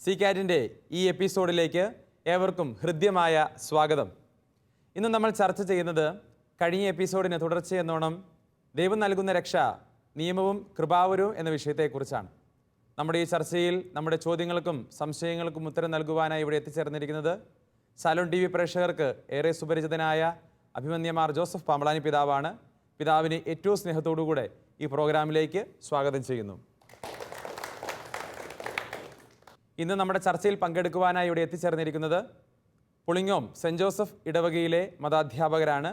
CCAT-ന്റെ ഈ എപ്പിസോഡിലേക്ക് ഏവർക്കും ഹൃദ്യമായ സ്വാഗതം. ഇന്ന് നമ്മൾ ചർച്ച ചെയ്യുന്നത് കഴിഞ്ഞ എപ്പിസോഡിന് തുടർച്ചയെന്നോണം ദൈവം നൽകുന്ന രക്ഷ നിയമവും കൃപാവരവും എന്ന വിഷയത്തെക്കുറിച്ചാണ്. നമ്മുടെ ഈ ചർച്ചയിൽ നമ്മുടെ ചോദ്യങ്ങൾക്കും സംശയങ്ങൾക്കും ഉത്തരം നൽകുവാനായി ഇവിടെ എത്തിച്ചേർന്നിരിക്കുന്നത് സാലോൺ TV പ്രേക്ഷകർക്ക് ഏറെ സുപരിചിതനായ അഭിമന്യമാർ ജോസഫ് പാമ്പളാനി പിതാവാണ്. പിതാവിനെ ഏറ്റവും സ്നേഹത്തോടുകൂടെ ഈ പ്രോഗ്രാമിലേക്ക് സ്വാഗതം ചെയ്യുന്നു. ഇന്ന് നമ്മുടെ ചർച്ചയിൽ പങ്കെടുക്കുവാനായി ഇവിടെ എത്തിച്ചേർന്നിരിക്കുന്നത് പുളിങ്ങോം സെൻറ് ജോസഫ് ഇടവകയിലെ മതാധ്യാപകരാണ്.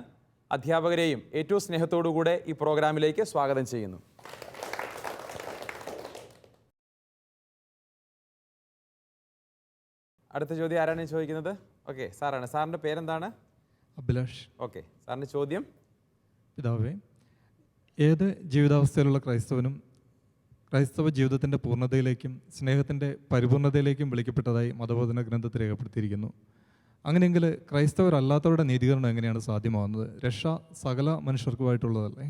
അധ്യാപകരെയും ഏറ്റവും സ്നേഹത്തോടുകൂടെ ഈ പ്രോഗ്രാമിലേക്ക് സ്വാഗതം ചെയ്യുന്നു. അടുത്ത ചോദ്യം ആരാണ് ചോദിക്കുന്നത്? ഓക്കെ, സാറാണ്. സാറിൻ്റെ പേരെന്താണ്? അഭിലാഷ്. ഓക്കെ, സാറിൻ്റെ ചോദ്യം. പിതാവേ, ഏത് ജീവിതാവസ്ഥയിലുള്ള ക്രൈസ്തവനും ക്രൈസ്തവ ജീവിതത്തിൻ്റെ പൂർണ്ണതയിലേക്കും സ്നേഹത്തിൻ്റെ പരിപൂർണതയിലേക്കും വിളിക്കപ്പെട്ടതായി മതബോധന ഗ്രന്ഥത്തിൽ രേഖപ്പെടുത്തിയിരിക്കുന്നു. അങ്ങനെയെങ്കിൽ ക്രൈസ്തവരല്ലാത്തവരുടെ നീതീകരണം എങ്ങനെയാണ് സാധ്യമാകുന്നത്? രക്ഷ സകല മനുഷ്യർക്കുമായിട്ടുള്ളതല്ലേ?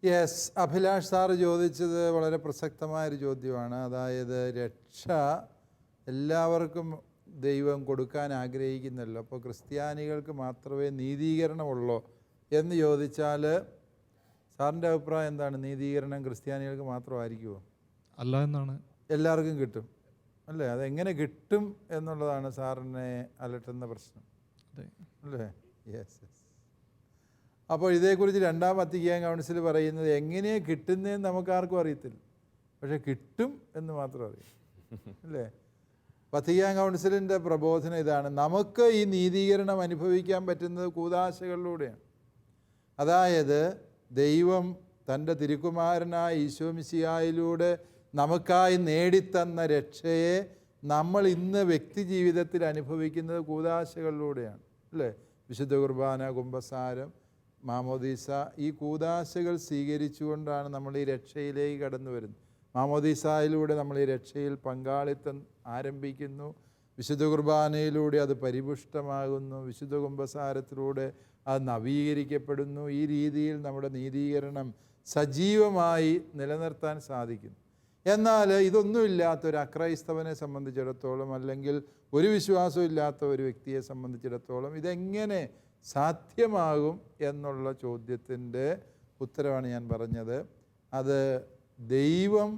യെസ്, അഭിലാഷ് സാറ് ചോദിച്ചത് വളരെ പ്രസക്തമായൊരു ചോദ്യമാണ്. അതായത് രക്ഷ എല്ലാവർക്കും ദൈവം കൊടുക്കാൻ ആഗ്രഹിക്കുന്നല്ലോ, അപ്പോൾ ക്രിസ്ത്യാനികൾക്ക് മാത്രമേ നീതീകരണമുള്ളൂ എന്ന് ചോദിച്ചാൽ സാറിൻ്റെ അഭിപ്രായം എന്താണ്? നീതീകരണം ക്രിസ്ത്യാനികൾക്ക് മാത്രമായിരിക്കുമോ? അല്ല എന്നാണ്. എല്ലാവർക്കും കിട്ടും അല്ലേ? അതെങ്ങനെ കിട്ടും എന്നുള്ളതാണ് സാറിനെ അലട്ടുന്ന പ്രശ്നം അല്ലേ? Yes yes. അപ്പോൾ ഇതേക്കുറിച്ച് രണ്ടാം വത്തിക്കാൻ കൗൺസിൽ പറയുന്നത് എങ്ങനെയാണ് കിട്ടുന്നതെന്ന് നമുക്കാർക്കും അറിയത്തില്ല, പക്ഷെ കിട്ടും എന്ന് മാത്രം അറിയാം അല്ലേ? വത്തിക്കാൻ കൗൺസിലിൻ്റെ പ്രബോധനം ഇതാണ്: നമുക്ക് ഈ നീതീകരണം അനുഭവിക്കാൻ പറ്റുന്നത് കൂദാശകളിലൂടെയാണ്. അതായത് ദൈവം തൻ്റെ തിരുക്കുമാരനായ ഈശോ മിശിഹായിലൂടെ നമുക്കായി നേടിത്തന്ന രക്ഷയെ നമ്മൾ ഇന്ന് വ്യക്തി ജീവിതത്തിൽ അനുഭവിക്കുന്നത് കൂദാശകളിലൂടെയാണ് അല്ലേ? വിശുദ്ധ കുർബാന, കുമ്പസാരം, മാമോദീസ, ഈ കൂദാശകൾ സ്വീകരിച്ചുകൊണ്ടാണ് നമ്മൾ ഈ രക്ഷയിലേക്ക് കടന്നു വരുന്നത്. മാമോദീസായിലൂടെ നമ്മൾ ഈ രക്ഷയിൽ പങ്കാളിത്തം ആരംഭിക്കുന്നു. വിശുദ്ധ കുർബാനയിലൂടെ അത് പരിപുഷ്ടമാകുന്നു. വിശുദ്ധ കുമ്പസാരത്തിലൂടെ അത് നവീകരിക്കപ്പെടുന്നു. ഈ രീതിയിൽ നമ്മുടെ നീതീകരണം സജീവമായി നിലനിർത്താൻ സാധിക്കുന്നു. എന്നാൽ ഇതൊന്നുമില്ലാത്ത ഒരു അക്രൈസ്തവനെ സംബന്ധിച്ചിടത്തോളം, അല്ലെങ്കിൽ ഒരു വിശ്വാസവും ഇല്ലാത്ത ഒരു വ്യക്തിയെ സംബന്ധിച്ചിടത്തോളം ഇതെങ്ങനെ സാധ്യമാകും എന്നുള്ള ചോദ്യത്തിൻ്റെ ഉത്തരവാണ് ഞാൻ പറഞ്ഞത്. അത് ദൈവം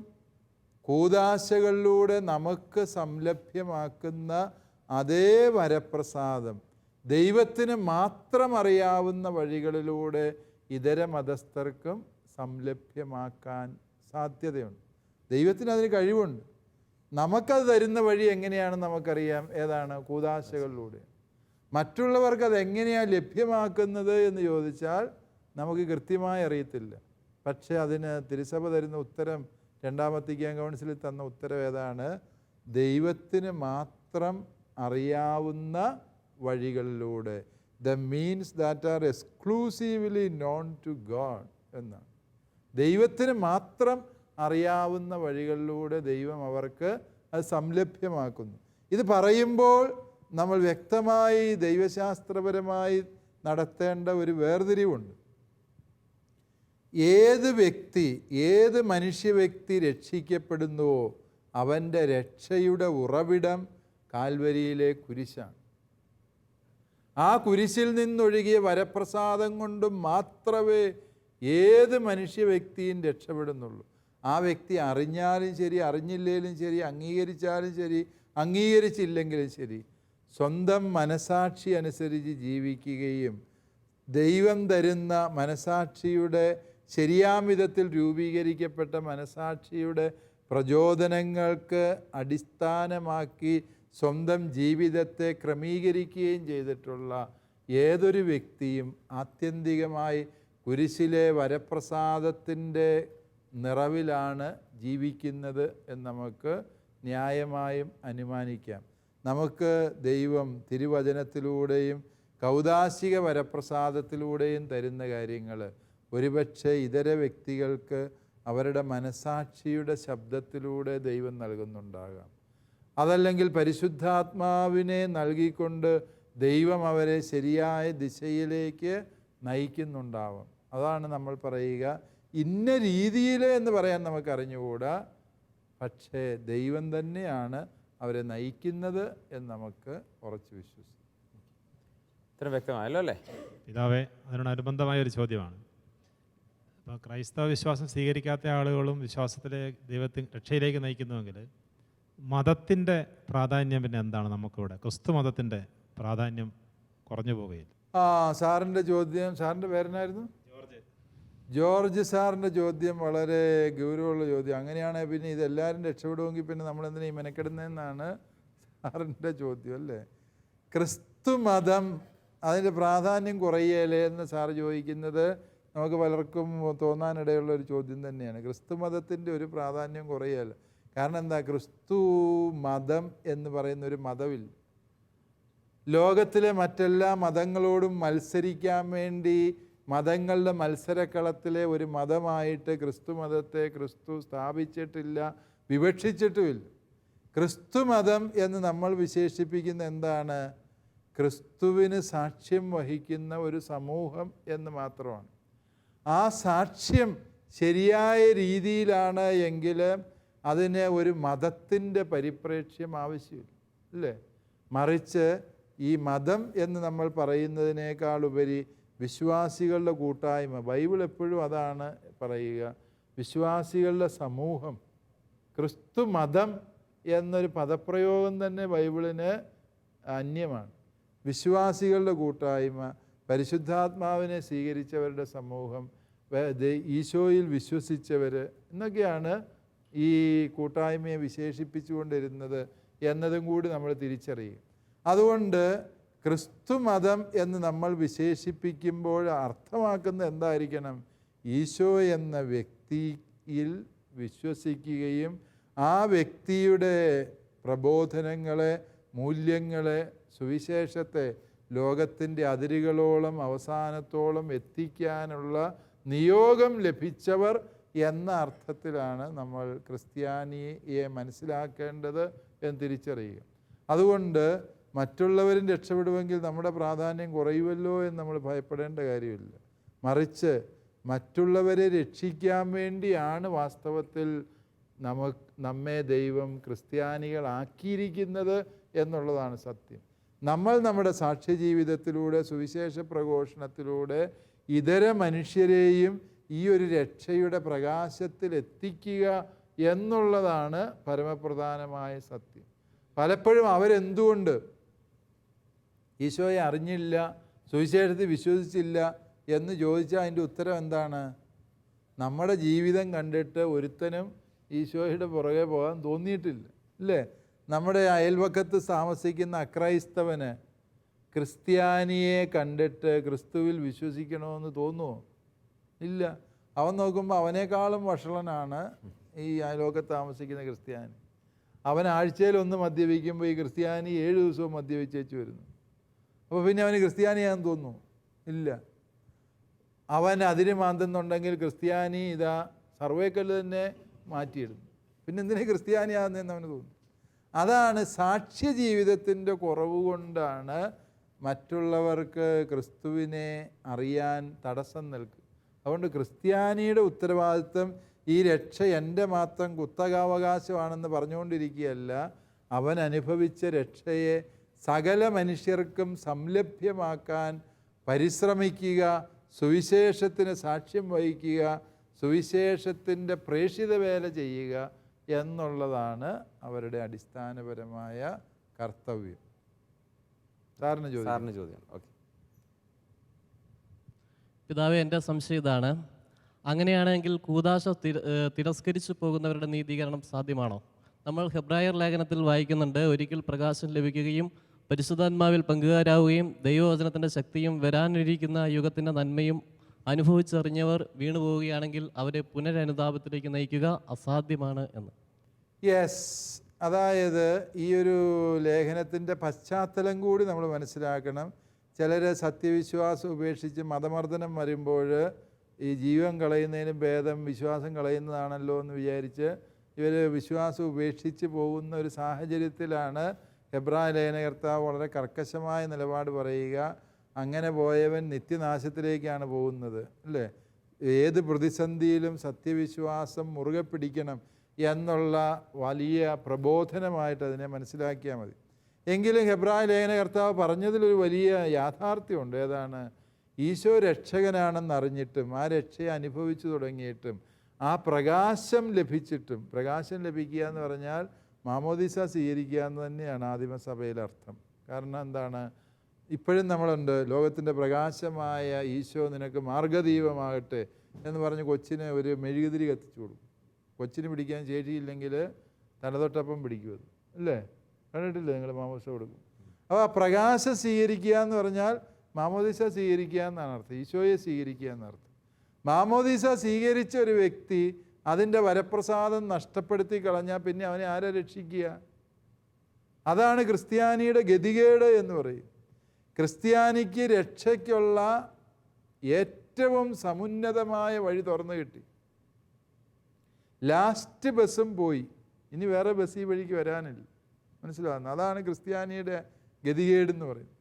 കൂദാശകളിലൂടെ നമുക്ക് സംലഭ്യമാക്കുന്ന അതേ വരപ്രസാദം ദൈവത്തിന് മാത്രം അറിയാവുന്ന വഴികളിലൂടെ ഇതര മതസ്ഥർക്കും സംലഭ്യമാക്കാൻ സാധ്യതയുണ്ട്. ദൈവത്തിന് അതിന് കഴിവുണ്ട്. നമുക്കത് തരുന്ന വഴി എങ്ങനെയാണെന്ന് നമുക്കറിയാം. ഏതാണ്? കൂദാശകളിലൂടെ. മറ്റുള്ളവർക്ക് അതെങ്ങനെയാണ് ലഭ്യമാക്കുന്നത് എന്ന് ചോദിച്ചാൽ നമുക്ക് കൃത്യമായി അറിയത്തില്ല. പക്ഷേ അതിന് തിരുസഭ തരുന്ന ഉത്തരം, രണ്ടാം വത്തിക്കാൻ കൗൺസിലിൽ തന്ന ഉത്തരം ഏതാണ്? ദൈവത്തിന് മാത്രം അറിയാവുന്ന വഴികളിലൂടെ, the means that are exclusively known to God എന്നാണ്. ദൈവത്തിന് മാത്രം അറിയാവുന്ന വഴികളിലൂടെ ദൈവം അവർക്ക് അത് സംലഭ്യമാക്കുന്നു. ഇത് പറയുമ്പോൾ നമ്മൾ വ്യക്തമായി ദൈവശാസ്ത്രപരമായി നടത്തേണ്ട ഒരു വേർതിരിവുണ്ട്. ഏത് വ്യക്തി, ഏത് മനുഷ്യ വ്യക്തി രക്ഷിക്കപ്പെടുന്നുവോ അവൻ്റെ രക്ഷയുടെ ഉറവിടം കാൽവരിയിലെ കുരിശാണ്. ആ കുരിശിൽ നിന്നൊഴുകിയ വരപ്രസാദം കൊണ്ട് മാത്രമേ ഏത് മനുഷ്യ വ്യക്തിയും രക്ഷപ്പെടുന്നുള്ളൂ. ആ വ്യക്തി അറിഞ്ഞാലും ശരി, അറിഞ്ഞില്ലെങ്കിലും ശരി, അംഗീകരിച്ചാലും ശരി, അംഗീകരിച്ചില്ലെങ്കിലും ശരി, സ്വന്തം മനസാക്ഷി അനുസരിച്ച് ജീവിക്കുകയും ദൈവം തരുന്ന മനസാക്ഷിയുടെ ശരിയാം വിധത്തിൽ രൂപീകരിക്കപ്പെട്ട മനസാക്ഷിയുടെ പ്രചോദനങ്ങൾക്ക് അടിസ്ഥാനമാക്കി സ്വന്തം ജീവിതത്തെ ക്രമീകരിക്കുകയും ചെയ്തിട്ടുള്ള ഏതൊരു വ്യക്തിയും ആത്യന്തികമായി കുരിശിലെ വരപ്രസാദത്തിൻ്റെ നിറവിലാണ് ജീവിക്കുന്നത് എന്ന് നമുക്ക് ന്യായമായും അനുമാനിക്കാം. നമുക്ക് ദൈവം തിരുവചനത്തിലൂടെയും കൗദാശിക വരപ്രസാദത്തിലൂടെയും തരുന്ന കാര്യങ്ങൾ ഒരുപക്ഷെ ഇതര വ്യക്തികൾക്ക് അവരുടെ മനസാക്ഷിയുടെ ശബ്ദത്തിലൂടെ ദൈവം നൽകുന്നുണ്ടാകാം. അതല്ലെങ്കിൽ പരിശുദ്ധാത്മാവിനെ നൽകിക്കൊണ്ട് ദൈവം അവരെ ശരിയായ ദിശയിലേക്ക് നയിക്കുന്നുണ്ടാവാം. അതാണ് നമ്മൾ പറയുക, ഇന്ന രീതിയിൽ എന്ന് പറയാൻ നമുക്ക് അറിഞ്ഞുകൂടാ, പക്ഷേ ദൈവം തന്നെയാണ് അവരെ നയിക്കുന്നത് എന്ന് നമുക്ക് ഉറച്ചു വിശ്വസിക്കാം. ഇത്ര വ്യക്തമായല്ലോ അല്ലേ? പിതാവേ, അതിനോടനുബന്ധമായ ഒരു ചോദ്യമാണ്. ഇപ്പോൾ ക്രൈസ്തവ വിശ്വാസം സ്വീകരിക്കാത്ത ആളുകളും വിശ്വാസത്തിലെ രക്ഷയിലേക്ക് നയിക്കുന്നുവെങ്കിൽ മതത്തിൻ്റെ പ്രാധാന്യം പിന്നെ എന്താണ്? നമുക്കിവിടെ ക്രിസ്തു മതത്തിൻ്റെ പ്രാധാന്യം കുറഞ്ഞു പോകുകയില്ല. സാറിൻ്റെ ചോദ്യം, സാറിൻ്റെ പേരെന്നായിരുന്നു? ജോർജ് സാറിൻ്റെ ചോദ്യം വളരെ ഗൗരവമുള്ള ചോദ്യം. അങ്ങനെയാണെങ്കിൽ പിന്നെ ഇതെല്ലാവരും രക്ഷപ്പെടുമെങ്കിൽ പിന്നെ നമ്മളെന്തിനാ ഈ മെനക്കെടുന്നതെന്നാണ് സാറിൻ്റെ ചോദ്യം അല്ലേ? ക്രിസ്തു മതം അതിൻ്റെ പ്രാധാന്യം കുറയല്ലേ എന്ന് സാറ് ചോദിക്കുന്നത് നമുക്ക് പലർക്കും തോന്നാനിടയുള്ള ഒരു ചോദ്യം തന്നെയാണ്. ക്രിസ്തു മതത്തിൻ്റെ ഒരു പ്രാധാന്യം കുറയല്ല. കാരണം എന്താ? ക്രിസ്തു മതം എന്ന് പറയുന്ന ഒരു മതമില്ല. ലോകത്തിലെ മറ്റെല്ലാ മതങ്ങളോടും മത്സരിക്കാൻ വേണ്ടി മതങ്ങളുടെ മത്സരക്കളത്തിലെ ഒരു മതമായിട്ട് ക്രിസ്തു മതത്തെ ക്രിസ്തു സ്ഥാപിച്ചിട്ടില്ല, വിവക്ഷിച്ചിട്ടുമില്ല. ക്രിസ്തു മതം എന്ന് നമ്മൾ വിശേഷിപ്പിക്കുന്ന എന്താണ്? ക്രിസ്തുവിന് സാക്ഷ്യം വഹിക്കുന്ന ഒരു സമൂഹം എന്ന് മാത്രമാണ്. ആ സാക്ഷ്യം ശരിയായ രീതിയിലാണ് എങ്കിൽ അതിന് ഒരു മതത്തിൻ്റെ പരിപ്രേക്ഷ്യം ആവശ്യമില്ല, അല്ലേ? മറിച്ച് ഈ മതം എന്ന് നമ്മൾ പറയുന്നതിനേക്കാളുപരി വിശ്വാസികളുടെ കൂട്ടായ്മ, ബൈബിൾ എപ്പോഴും അതാണ് പറയുക, വിശ്വാസികളുടെ സമൂഹം. ക്രിസ്തു മതം എന്നൊരു പദപ്രയോഗം തന്നെ ബൈബിളിന് അന്യമാണ്. വിശ്വാസികളുടെ കൂട്ടായ്മ, പരിശുദ്ധാത്മാവിനെ സ്വീകരിച്ചവരുടെ സമൂഹം, ഈശോയിൽ വിശ്വസിച്ചവർ എന്നൊക്കെയാണ് ഈ കൂട്ടായ്മയെ വിശേഷിപ്പിച്ചുകൊണ്ടിരുന്നത് എന്നതും കൂടി നമ്മൾ തിരിച്ചറിയും. അതുകൊണ്ട് ക്രിസ്തു മതം എന്ന് നമ്മൾ വിശേഷിപ്പിക്കുമ്പോൾ അർത്ഥമാക്കുന്നത് എന്തായിരിക്കണം? ഈശോ എന്ന വ്യക്തിയിൽ വിശ്വസിക്കുകയും ആ വ്യക്തിയുടെ പ്രബോധനങ്ങളെ, മൂല്യങ്ങളെ, സുവിശേഷത്തെ ലോകത്തിൻ്റെ അതിരുകളോളം അവസാനത്തോളം എത്തിക്കാനുള്ള നിയോഗം ലഭിച്ചവർ എന്ന അർത്ഥത്തിലാണ് നമ്മൾ ക്രിസ്ത്യാനിയെ മനസ്സിലാക്കേണ്ടത് എന്ന് തിരിച്ചറിയുക. അതുകൊണ്ട് മറ്റുള്ളവരും രക്ഷപ്പെടുമെങ്കിൽ നമ്മുടെ പ്രാധാന്യം കുറയുമല്ലോ എന്ന് നമ്മൾ ഭയപ്പെടേണ്ട കാര്യമില്ല. മറിച്ച് മറ്റുള്ളവരെ രക്ഷിക്കാൻ വേണ്ടിയാണ് വാസ്തവത്തിൽ നമ്മെ ദൈവം ക്രിസ്ത്യാനികളാക്കിയിരിക്കുന്നത് എന്നുള്ളതാണ് സത്യം. നമ്മൾ നമ്മുടെ സാക്ഷ്യജീവിതത്തിലൂടെ, സുവിശേഷ പ്രഘോഷണത്തിലൂടെ ഇതര മനുഷ്യരെയും ഈ ഒരു രക്ഷയുടെ പ്രകാശത്തിൽ എത്തിക്കുക എന്നുള്ളതാണ് പരമപ്രധാനമായ സത്യം. പലപ്പോഴും അവരെന്തുകൊണ്ട് ഈശോയെ അറിഞ്ഞില്ല, സുവിശേഷത്തിൽ വിശ്വസിച്ചില്ല എന്ന് ചോദിച്ചാൽ അതിൻ്റെ ഉത്തരം എന്താണ്? നമ്മുടെ ജീവിതം കണ്ടിട്ട് ഒരുത്തനും ഈശോയുടെ പുറകെ പോകാൻ തോന്നിയിട്ടില്ല, അല്ലേ? നമ്മുടെ അയൽവക്കത്ത് താമസിക്കുന്ന അക്രൈസ്തവന് ക്രിസ്ത്യാനിയെ കണ്ടിട്ട് ക്രിസ്തുവിൽ വിശ്വസിക്കണമെന്ന് തോന്നുമോ? ഇല്ല. അവൻ നോക്കുമ്പോൾ അവനേക്കാളും വഷളനാണ് ഈ അയൽവക്കത്ത് താമസിക്കുന്ന ക്രിസ്ത്യാനി. അവൻ ആഴ്ചയിലൊന്ന് മദ്യപിക്കുമ്പോൾ ഈ ക്രിസ്ത്യാനി 7 ദിവസവും മദ്യപിച്ചേച്ച് വരുന്നു. അപ്പോൾ പിന്നെ അവന് ക്രിസ്ത്യാനിയാന്ന് തോന്നുന്നു? ഇല്ല. അവൻ അതിന് മാന്തുന്നുണ്ടെങ്കിൽ ക്രിസ്ത്യാനി ഇതാ സർവേക്കല്ല് തന്നെ മാറ്റിയിടുന്നു. പിന്നെ എന്തിനാ ക്രിസ്ത്യാനിയാകുന്നതെന്ന് അവന് തോന്നുന്നു. അതാണ് സാക്ഷ്യ ജീവിതത്തിൻ്റെ കുറവ് കൊണ്ടാണ് മറ്റുള്ളവർക്ക് ക്രിസ്തുവിനെ അറിയാൻ തടസ്സം നിൽക്കുക. അതുകൊണ്ട് ക്രിസ്ത്യാനിയുടെ ഉത്തരവാദിത്വം ഈ രക്ഷ എൻ്റെ മാത്രം കുത്തകാവകാശമാണെന്ന് പറഞ്ഞുകൊണ്ടിരിക്കുകയല്ല, അവൻ അനുഭവിച്ച രക്ഷയെ സകല മനുഷ്യർക്കും സംലഭ്യമാക്കാൻ പരിശ്രമിക്കുക, സുവിശേഷത്തിന് സാക്ഷ്യം വഹിക്കുക, സുവിശേഷത്തിൻ്റെ പ്രേഷിത വേല ചെയ്യുക എന്നുള്ളതാണ് അവരുടെ അടിസ്ഥാനപരമായ കർത്തവ്യം. സാറിന് ചോദ്യം. ഓക്കെ പിതാവേ, എൻ്റെ സംശയം ഇതാണ്. അങ്ങനെയാണെങ്കിൽ കൂദാശ തിരസ്കരിച്ചു പോകുന്നവരുടെ നീതീകരണം സാധ്യമാണോ? നമ്മൾ ഹെബ്രായർ ലേഖനത്തിൽ വായിക്കുന്നുണ്ട്, ഒരിക്കൽ പ്രകാശം ലഭിക്കുകയും പരിശുദ്ധാത്മാവിൽ പങ്കുകാരാവുകയും ദൈവവചനത്തിൻ്റെ ശക്തിയും വരാനിരിക്കുന്ന യുഗത്തിൻ്റെ നന്മയും അനുഭവിച്ചറിഞ്ഞവർ വീണുപോവുകയാണെങ്കിൽ അവരെ പുനരനുതാപത്തിലേക്ക് നയിക്കുക അസാധ്യമാണ് എന്ന്. യെസ്, അതായത് ഈ ഒരു ലേഖനത്തിൻ്റെ പശ്ചാത്തലം കൂടി നമ്മൾ മനസ്സിലാക്കണം. ചിലർ സത്യവിശ്വാസം ഉപേക്ഷിച്ച് മതമർദ്ദനം വരുമ്പോൾ ഈ ജീവൻ കളയുന്നതിനും ഭേദം വിശ്വാസം കളയുന്നതാണല്ലോ എന്ന് വിചാരിച്ച് ഇവർ വിശ്വാസം ഉപേക്ഷിച്ച് പോകുന്ന ഒരു സാഹചര്യത്തിലാണ് ഹെബ്രായ ലേഖനകർത്താവ് വളരെ കർക്കശമായ നിലപാട് പറയുക. അങ്ങനെ പോയവൻ നിത്യനാശത്തിലേക്കാണ് പോകുന്നത്, അല്ലേ? ഏത് പ്രതിസന്ധിയിലും സത്യവിശ്വാസം മുറുകെ പിടിക്കണം എന്നുള്ള വലിയ പ്രബോധനമായിട്ട് അതിനെ മനസ്സിലാക്കിയാൽ മതി. എങ്കിലും ഹെബ്രായ ലേഖനകർത്താവ് പറഞ്ഞതിലൊരു വലിയ യാഥാർത്ഥ്യമുണ്ട്. ഏതാണ്? ഈശോ രക്ഷകനാണെന്ന് അറിഞ്ഞിട്ടും ആ രക്ഷയെ അനുഭവിച്ചു തുടങ്ങിയിട്ടും ആ പ്രകാശം ലഭിച്ചിട്ടും, പ്രകാശം ലഭിക്കുക എന്ന് പറഞ്ഞാൽ മാമോദീസ സ്വീകരിക്കുക എന്ന് തന്നെയാണ് ആദിമസഭയിലെ അർത്ഥം. കാരണം എന്താണ്? ഇപ്പോഴും നമ്മളുണ്ട്, ലോകത്തിൻ്റെ പ്രകാശമായ ഈശോ നിനക്ക് മാർഗദീപമാകട്ടെ എന്ന് പറഞ്ഞ് കൊച്ചിന് ഒരു മെഴുകുതിരി കത്തിച്ചു കൊടുക്കും. കൊച്ചിന് പിടിക്കാൻ ശേഷിയില്ലെങ്കിൽ തലതൊട്ടപ്പം പിടിക്കുമത്, അല്ലേ? കണ്ടിട്ടില്ലേ നിങ്ങൾ? മാമോദിസ കൊടുക്കും. അപ്പോൾ ആ പ്രകാശം സ്വീകരിക്കുക എന്ന് പറഞ്ഞാൽ മാമോദിസ സ്വീകരിക്കുക എന്നാണ് അർത്ഥം, ഈശോയെ സ്വീകരിക്കുക എന്നർത്ഥം. മാമോദിസ സ്വീകരിച്ച ഒരു വ്യക്തി അതിൻ്റെ വരപ്രസാദം നഷ്ടപ്പെടുത്തി കളഞ്ഞാൽ പിന്നെ അവനെ ആരെ രക്ഷിക്കുക? അതാണ് ക്രിസ്ത്യാനിയുടെ ഗതികേട് എന്ന് പറയും. ക്രിസ്ത്യാനിക്ക് രക്ഷയ്ക്കുള്ള ഏറ്റവും സമുന്നതമായ വഴി തുറന്നു കിട്ടി. ലാസ്റ്റ് ബസ്സും പോയി, ഇനി വേറെ ബസ് ഈ വഴിക്ക് വരാനില്ല. മനസ്സിലാകുന്നു? അതാണ് ക്രിസ്ത്യാനിയുടെ ഗതികേടെന്ന് പറയുന്നത്.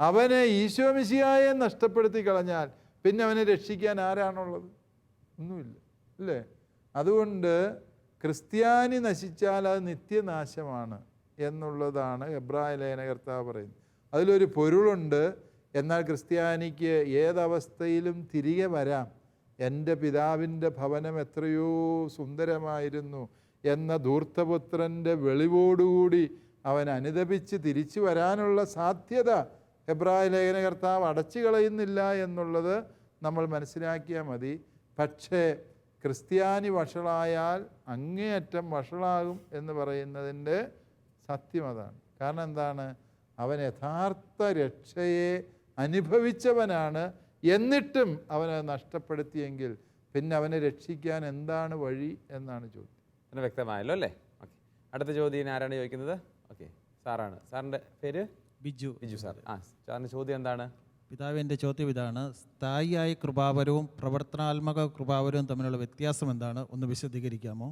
അവനെ ഈശോ മിശിഹായെ നഷ്ടപ്പെടുത്തി കളഞ്ഞാൽ പിന്നെ അവനെ രക്ഷിക്കാൻ ആരാണുള്ളത്? ഒന്നുമില്ല, അല്ലേ? അതുകൊണ്ട് ക്രിസ്ത്യാനി നശിച്ചാൽ അത് നിത്യനാശമാണ് എന്നുള്ളതാണ് ഹെബ്രായ ലേഖനകർത്താവ് പറയുന്നത്. അതിലൊരു പൊരുളുണ്ട്. എന്നാൽ ക്രിസ്ത്യാനിക്ക് ഏതവസ്ഥയിലും തിരികെ വരാം. എൻ്റെ പിതാവിൻ്റെ ഭവനം എത്രയോ സുന്ദരമായിരുന്നു എന്ന ധൂർത്തപുത്രൻ്റെ വെളിവോടുകൂടി അവൻ അനുദപിച്ച് തിരിച്ചു വരാനുള്ള സാധ്യത ഹെബ്രായ ലേഖനകർത്താവ് അടച്ചു കളയുന്നില്ല എന്നുള്ളത് നമ്മൾ മനസ്സിലാക്കിയാൽ മതി. പക്ഷേ ക്രിസ്ത്യാനി വഷളായാൽ അങ്ങേയറ്റം വഷളാകും എന്ന് പറയുന്നതിൻ്റെ സത്യം അതാണ്. കാരണം എന്താണ്? അവൻ യഥാർത്ഥ രക്ഷയെ അനുഭവിച്ചവനാണ്. എന്നിട്ടും അവനെ നഷ്ടപ്പെടുത്തിയെങ്കിൽ പിന്നെ അവനെ രക്ഷിക്കാൻ എന്താണ് വഴി എന്നാണ് ചോദ്യം. അങ്ങനെ വ്യക്തമായല്ലോ അല്ലേ? ഓക്കെ, അടുത്ത ചോദ്യം ആരാണ് ചോദിക്കുന്നത്? ഓക്കെ, സാറാണ്. സാറിൻ്റെ പേര്? ബിജു. ബിജു സാർ. സാറിൻ്റെ ചോദ്യം എന്താണ്? പിതാവ്, എൻ്റെ ചോദ്യം ഇതാണ്: സ്ഥായിയായ കൃപാവരവും പ്രവർത്തനാത്മക കൃപാവരവും തമ്മിലുള്ള വ്യത്യാസം എന്താണ്? ഒന്ന് വിശദീകരിക്കാമോ?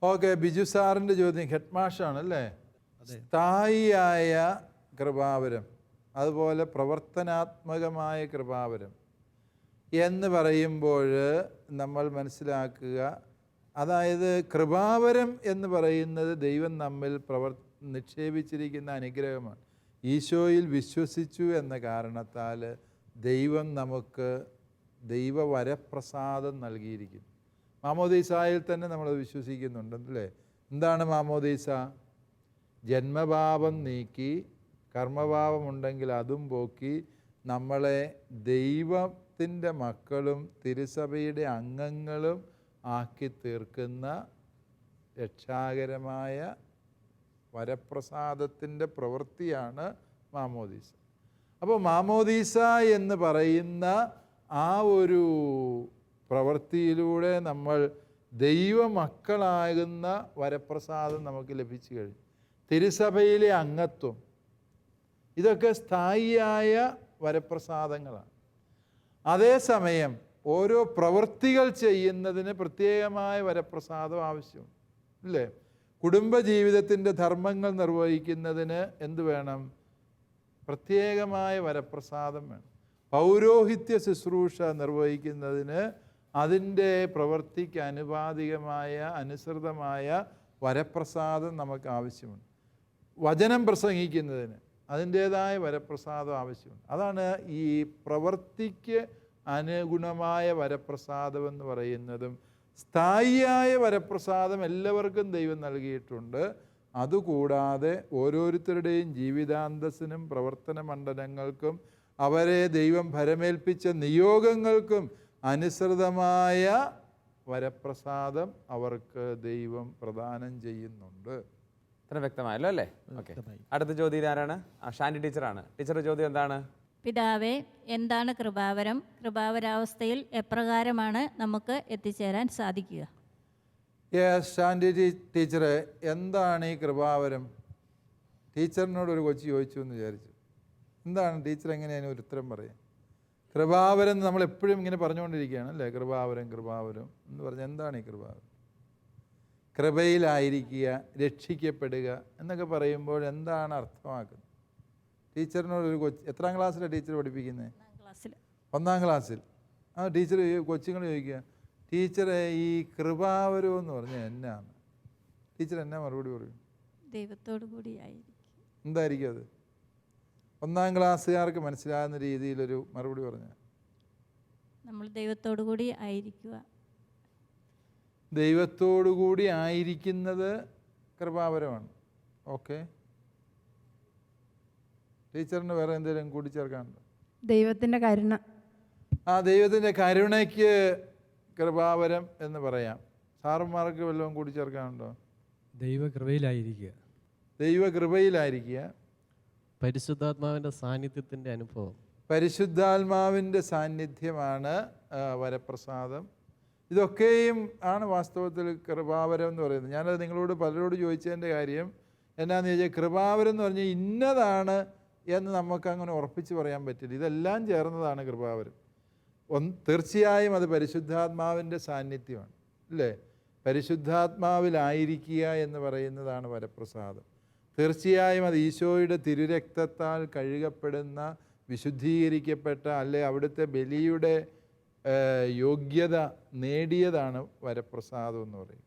ഓക്കെ, ബിജു സാറിൻ്റെ ചോദ്യം ഹെഡ് മാഷാണ് അല്ലേ? സ്ഥായിയായ കൃപാവരം, അതുപോലെ പ്രവർത്തനാത്മകമായ കൃപാവരം എന്ന് പറയുമ്പോൾ നമ്മൾ മനസ്സിലാക്കുക, അതായത് കൃപാവരം എന്ന് പറയുന്നത് ദൈവം നമ്മിൽ നിക്ഷേപിച്ചിരിക്കുന്ന അനുഗ്രഹമാണ്. ഈശോയിൽ വിശ്വസിച്ചു എന്ന കാരണത്താൽ ദൈവം നമുക്ക് ദൈവവരപ്രസാദം നൽകിയിരിക്കുന്നു. മാമോദീസായിൽ തന്നെ നമ്മളത് വിശ്വസിക്കുന്നുണ്ടല്ലേ? എന്താണ് മാമോദീസ? ജന്മഭാവം നീക്കി കർമ്മഭാവമുണ്ടെങ്കിൽ അതും പോക്കി നമ്മളെ ദൈവത്തിൻ്റെ മക്കളും തിരുസഭയുടെ അംഗങ്ങളും ആക്കി തീർക്കുന്ന രക്ഷാകരമായ വരപ്രസാദത്തിൻ്റെ പ്രവൃത്തിയാണ് മാമോദീസ. അപ്പോൾ മാമോദീസ എന്ന് പറയുന്ന ആ ഒരു പ്രവൃത്തിയിലൂടെ നമ്മൾ ദൈവമക്കളാകുന്ന വരപ്രസാദം നമുക്ക് ലഭിച്ചു കഴിഞ്ഞു. തിരുസഭയിലെ അംഗത്വം, ഇതൊക്കെ സ്ഥായിയായ വരപ്രസാദങ്ങളാണ്. അതേസമയം ഓരോ പ്രവൃത്തികൾ ചെയ്യുന്നതിന് പ്രത്യേകമായ വരപ്രസാദം ആവശ്യമുണ്ട്, ഇല്ലേ? കുടുംബജീവിതത്തിൻ്റെ ധർമ്മങ്ങൾ നിർവഹിക്കുന്നതിന് എന്ത് വേണം? പ്രത്യേകമായ വരപ്രസാദം വേണം. പൗരോഹിത്യ ശുശ്രൂഷ നിർവഹിക്കുന്നതിന് അതിൻ്റെ പ്രവൃത്തിക്ക് അനുപാതികമായ അനുസൃതമായ വരപ്രസാദം നമുക്ക് ആവശ്യമുണ്ട്. വചനം പ്രസംഗിക്കുന്നതിന് അതിൻ്റേതായ വരപ്രസാദം ആവശ്യമുണ്ട്. അതാണ് ഈ പ്രവൃത്തിക്ക് അനുഗുണമായ വരപ്രസാദം എന്ന് പറയുന്നതും. സ്ഥായിയായ വരപ്രസാദം എല്ലാവർക്കും ദൈവം നൽകിയിട്ടുണ്ട്. അതുകൂടാതെ ഓരോരുത്തരുടെയും ജീവിതാന്തസ്സിനും പ്രവർത്തന മണ്ഡലങ്ങൾക്കും അവരെ ദൈവം ഭരമേൽപ്പിച്ച നിയോഗങ്ങൾക്കും അനുസൃതമായ വരപ്രസാദം അവർക്ക് ദൈവം പ്രദാനം ചെയ്യുന്നുണ്ട്. ഇത്ര വ്യക്തമായല്ലോ അല്ലേ? ഓക്കെ, അടുത്ത ചോദ്യം ആരാണ്? ഷാൻഡി ടീച്ചറാണ്. ടീച്ചറുടെ ചോദ്യം എന്താണ്? പിതാവേ, എന്താണ് കൃപാവരം? കൃപാവരാവസ്ഥയിൽ എപ്രകാരമാണ് നമുക്ക് എത്തിച്ചേരാൻ സാധിക്കുക? ഷാൻഡി ടീച്ചറെ, എന്താണ് ഈ കൃപാവരം? ടീച്ചറിനോടൊരു കൊച്ചു ചോദിച്ചു എന്ന് വിചാരിച്ചു. എന്താണ് ടീച്ചർ എങ്ങനെയാണ് ഒരു ഉത്തരം പറയാം? കൃപാവരം നമ്മൾ എപ്പോഴും ഇങ്ങനെ പറഞ്ഞുകൊണ്ടിരിക്കുകയാണ് അല്ലേ? കൃപാവരം കൃപാവരം എന്ന് പറഞ്ഞാൽ എന്താണ് ഈ കൃപാവരം? കൃപയിലായിരിക്കുക, രക്ഷിക്കപ്പെടുക എന്നൊക്കെ പറയുമ്പോൾ എന്താണ് അർത്ഥമാക്കുന്നത്? ടീച്ചറിനോടൊരു എത്രാം ക്ലാസ്സിലാണ് ടീച്ചർ പഠിപ്പിക്കുന്നത്? 1ാം ക്ലാസ്സിൽ. ആ ടീച്ചർ കൊച്ചുങ്ങൾ ചോദിക്കുക, ടീച്ചറെ ഈ കൃപാവരം എന്ന് പറഞ്ഞാൽ എന്നാണ്? ടീച്ചർ എന്നാ മറുപടി പറയും? ദൈവത്തോടു കൂടിയായിരിക്കും. എന്തായിരിക്കും അത്? 1-ാം ക്ലാസ്സുകാർക്ക് മനസ്സിലാകുന്ന രീതിയിലൊരു മറുപടി പറഞ്ഞാൽ. നമ്മൾ ദൈവത്തോടു കൂടി ആയിരിക്കുക. ദൈവത്തോടു കൂടി ആയിരിക്കുന്നത് കൃപാവരമാണ്. ഓക്കെ, ടീച്ചറിന് വേറെ എന്തെങ്കിലും കൂട്ടിച്ചേർക്കാനുണ്ടോ? ദൈവത്തിൻ്റെ കരുണ. ദൈവത്തിൻ്റെ കരുണയ്ക്ക് കൃപാവരം എന്ന് പറയാം. സാറന്മാർക്ക് വല്ലതും കൂട്ടിച്ചേർക്കാനുണ്ടോ? ദൈവകൃപയിലായിരിക്കുക. ദൈവകൃപയിലായിരിക്കുക. പരിശുദ്ധാത്മാവിൻ്റെ സാന്നിധ്യത്തിൻ്റെ അനുഭവം. പരിശുദ്ധാത്മാവിൻ്റെ സാന്നിധ്യമാണ് വരപ്രസാദം. ഇതൊക്കെയും ആണ് വാസ്തവത്തിൽ കൃപാവരം എന്ന് പറയുന്നത്. ഞാനത് നിങ്ങളോട് പലരോട് ചോദിച്ചതിൻ്റെ കാര്യം എന്നാന്ന് ചോദിച്ചാൽ, കൃപാവരം എന്ന് പറഞ്ഞാൽ ഇന്നതാണ് എന്ന് നമുക്ക് അങ്ങനെ ഉറപ്പിച്ച് പറയാൻ പറ്റില്ല. ഇതെല്ലാം ചേർന്നതാണ് കൃപാവരം. തീർച്ചയായും അത് പരിശുദ്ധാത്മാവിൻ്റെ സാന്നിധ്യമാണ്, അല്ലേ? പരിശുദ്ധാത്മാവിലായിരിക്കുക എന്ന് പറയുന്നതാണ് വരപ്രസാദം. തീർച്ചയായും അത് ഈശോയുടെ തിരുരക്തത്താൽ കഴുകപ്പെടുന്ന, വിശുദ്ധീകരിക്കപ്പെട്ട, അല്ലെ അവിടുത്തെ ബലിയുടെ യോഗ്യത നേടിയതാണ് വരപ്രസാദം എന്ന് പറയും.